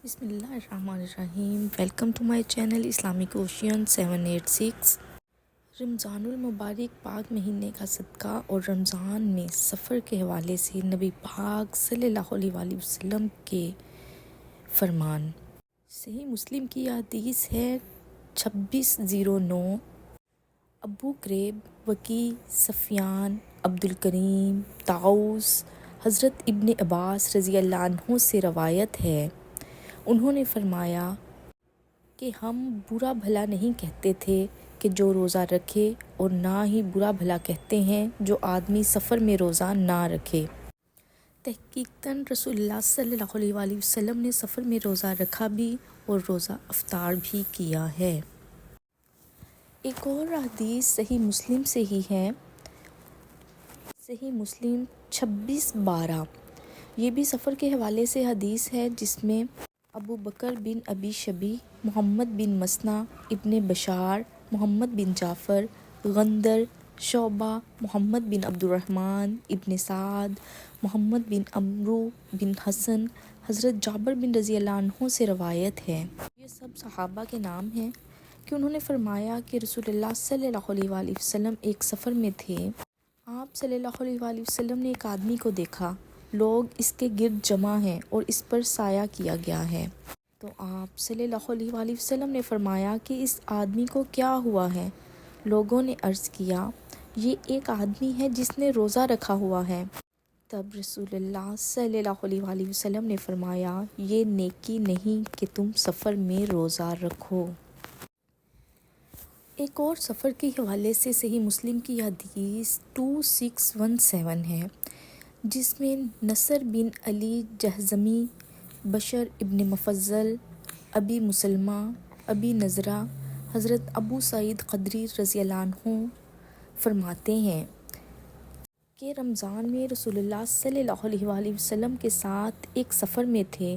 بسم اللہ الرحمن الرحیم۔ Welcome to my channel Islamic ocean 786۔ Ramzan المبارک پاک مہینے کا صدقہ اور رمضان میں سفر کے حوالے سے نبی پاک صلی اللہ علیہ وآلہ وسلم کے فرمان۔ صحیح مسلم کی حدیث ہے 2609۔ ابو کریب، وکی، سفیان، عبدالکریم، طاؤس، حضرت ابن عباس رضی اللہ عنہ سے روایت ہے، انہوں نے فرمایا کہ ہم برا بھلا نہیں کہتے تھے کہ جو روزہ رکھے، اور نہ ہی برا بھلا کہتے ہیں جو آدمی سفر میں روزہ نہ رکھے۔ تحقیقاً رسول اللہ صلی اللہ علیہ وآلہ وسلم نے سفر میں روزہ رکھا بھی اور روزہ افطار بھی کیا ہے۔ ایک اور حدیث صحیح مسلم سے ہی ہے، صحیح مسلم 2612۔ یہ بھی سفر کے حوالے سے حدیث ہے، جس میں ابو بکر بن ابی شیبہ، محمد بن مسنہ، ابن بشار، محمد بن جعفر، غندر، شعبہ، محمد بن عبد الرحمن، ابن سعد، محمد بن عمرو بن حسن، حضرت جابر بن رضی اللہ عنہ سے روایت ہے۔ یہ سب صحابہ کے نام ہیں کہ انہوں نے فرمایا کہ رسول اللہ صلی اللہ علیہ وآلہ وسلم ایک سفر میں تھے۔ آپ صلی اللہ علیہ وآلہ وسلم نے ایک آدمی کو دیکھا، لوگ اس کے گرد جمع ہیں اور اس پر سایہ کیا گیا ہے۔ تو آپ صلی اللہ علیہ وآلہ وسلم نے فرمایا کہ اس آدمی کو کیا ہوا ہے؟ لوگوں نے عرض کیا، یہ ایک آدمی ہے جس نے روزہ رکھا ہوا ہے۔ تب رسول اللہ صلی اللہ علیہ وآلہ وسلم نے فرمایا، یہ نیکی نہیں کہ تم سفر میں روزہ رکھو۔ ایک اور سفر کے حوالے سے صحیح مسلم کی حدیث 2617 ہے، جس میں نصر بن علی جہضمی، بشر ابن مفضل، ابی مسلمہ، ابی نضرہ، حضرت ابو سعید خدری رضی اللہ عنہ فرماتے ہیں کہ رمضان میں رسول اللہ صلی اللہ علیہ وآلہ وسلم کے ساتھ ایک سفر میں تھے،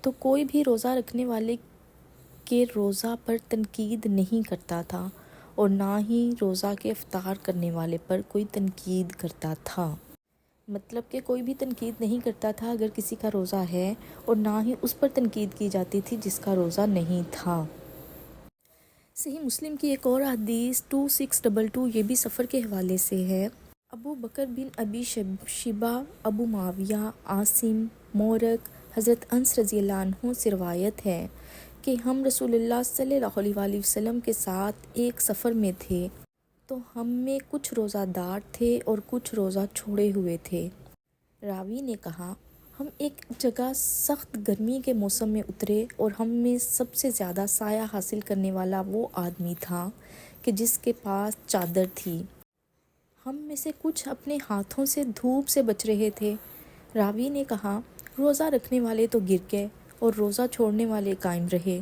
تو کوئی بھی روزہ رکھنے والے کے روزہ پر تنقید نہیں کرتا تھا، اور نہ ہی روزہ کے افطار کرنے والے پر کوئی تنقید کرتا تھا۔ مطلب کہ کوئی بھی تنقید نہیں کرتا تھا اگر کسی کا روزہ ہے، اور نہ ہی اس پر تنقید کی جاتی تھی جس کا روزہ نہیں تھا۔ صحیح مسلم کی ایک اور حدیث 2622، یہ بھی سفر کے حوالے سے ہے۔ ابو بکر بن ابی شیبہ، ابو معاویہ، عاصم، مورک، حضرت انس رضی اللہ عنہ سے روایت ہے کہ ہم رسول اللہ صلی اللہ علیہ وآلہ وسلم کے ساتھ ایک سفر میں تھے، تو ہم میں کچھ روزہ دار تھے اور کچھ روزہ چھوڑے ہوئے تھے۔ راوی نے کہا، ہم ایک جگہ سخت گرمی کے موسم میں اترے، اور ہم میں سب سے زیادہ سایہ حاصل کرنے والا وہ آدمی تھا کہ جس کے پاس چادر تھی۔ ہم میں سے کچھ اپنے ہاتھوں سے دھوپ سے بچ رہے تھے۔ راوی نے کہا، روزہ رکھنے والے تو گر گئے اور روزہ چھوڑنے والے قائم رہے۔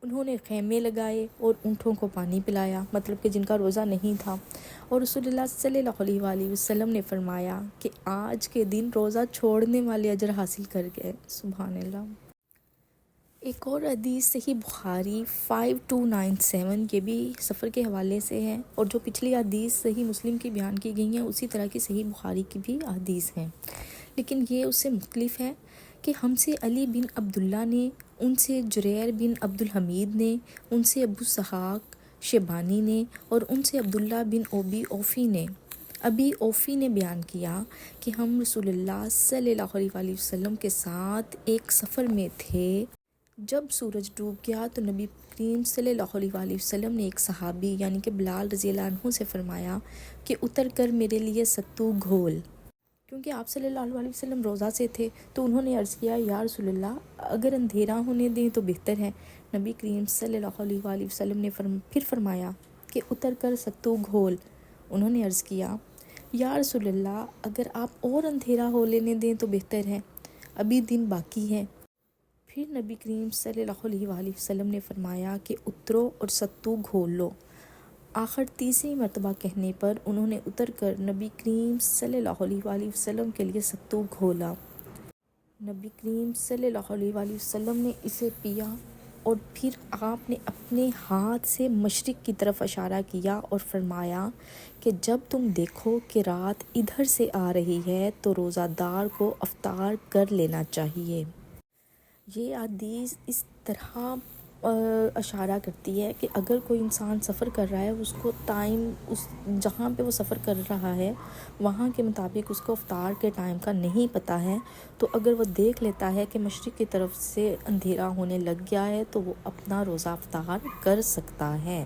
انہوں نے خیمے لگائے اور اونٹوں کو پانی پلایا، مطلب کہ جن کا روزہ نہیں تھا، اور رسول اللہ صلی اللہ علیہ وآلہ وسلم نے فرمایا کہ آج کے دن روزہ چھوڑنے والے اجر حاصل کر گئے۔ سبحان اللہ۔ ایک اور حدیث صحیح بخاری 5297، یہ بھی سفر کے حوالے سے ہے، اور جو پچھلی حدیث صحیح مسلم کی بیان کی گئی ہیں اسی طرح کی صحیح بخاری کی بھی حدیث ہیں، لیکن یہ اس سے مختلف ہے کہ ہم سے علی بن عبداللہ نے، ان سے جریر بن عبدالحمید نے، ان سے ابو اسحاق شیبانی نے، اور ان سے عبداللہ بن ابی اوفی نے بیان کیا کہ ہم رسول اللہ صلی اللہ علیہ وآلہ وسلم کے ساتھ ایک سفر میں تھے۔ جب سورج ڈوب گیا تو نبی کریم صلی اللہ علیہ وآلہ وسلم نے ایک صحابی یعنی کہ بلال رضی اللہ عنہ سے فرمایا کہ اتر کر میرے لیے ستو گھول، کیونکہ آپ صلی اللہ علیہ وسلم روزہ سے تھے۔ تو انہوں نے عرض کیا، یا رسول اللہ، اگر اندھیرا ہونے دیں تو بہتر ہے۔ نبی کریم صلی اللہ علیہ وآلہ وسلم نے پھر فرمایا کہ اتر کر ستو گھول۔ انہوں نے عرض کیا، یا رسول اللہ، اگر آپ اور اندھیرا ہو لینے دیں تو بہتر ہے، ابھی دن باقی ہے۔ پھر نبی کریم صلی اللہ علیہ وآلہ وسلم نے فرمایا کہ اترو اور ستو گھول لو۔ آخر تیسری مرتبہ کہنے پر انہوں نے اتر کر نبی کریم صلی اللہ علیہ وآلہ وسلم کے لیے ستو گھولا۔ نبی کریم صلی اللہ علیہ وآلہ وسلم نے اسے پیا، اور پھر آپ نے اپنے ہاتھ سے مشرق کی طرف اشارہ کیا اور فرمایا کہ جب تم دیکھو کہ رات ادھر سے آ رہی ہے تو روزہ دار کو افطار کر لینا چاہیے۔ یہ حدیث اس طرح اشارہ کرتی ہے کہ اگر کوئی انسان سفر کر رہا ہے، اس کو ٹائم اس جہاں پہ وہ سفر کر رہا ہے وہاں کے مطابق اس کو افطار کے ٹائم کا نہیں پتہ ہے، تو اگر وہ دیکھ لیتا ہے کہ مشرق کی طرف سے اندھیرا ہونے لگ گیا ہے تو وہ اپنا روزہ افطار کر سکتا ہے۔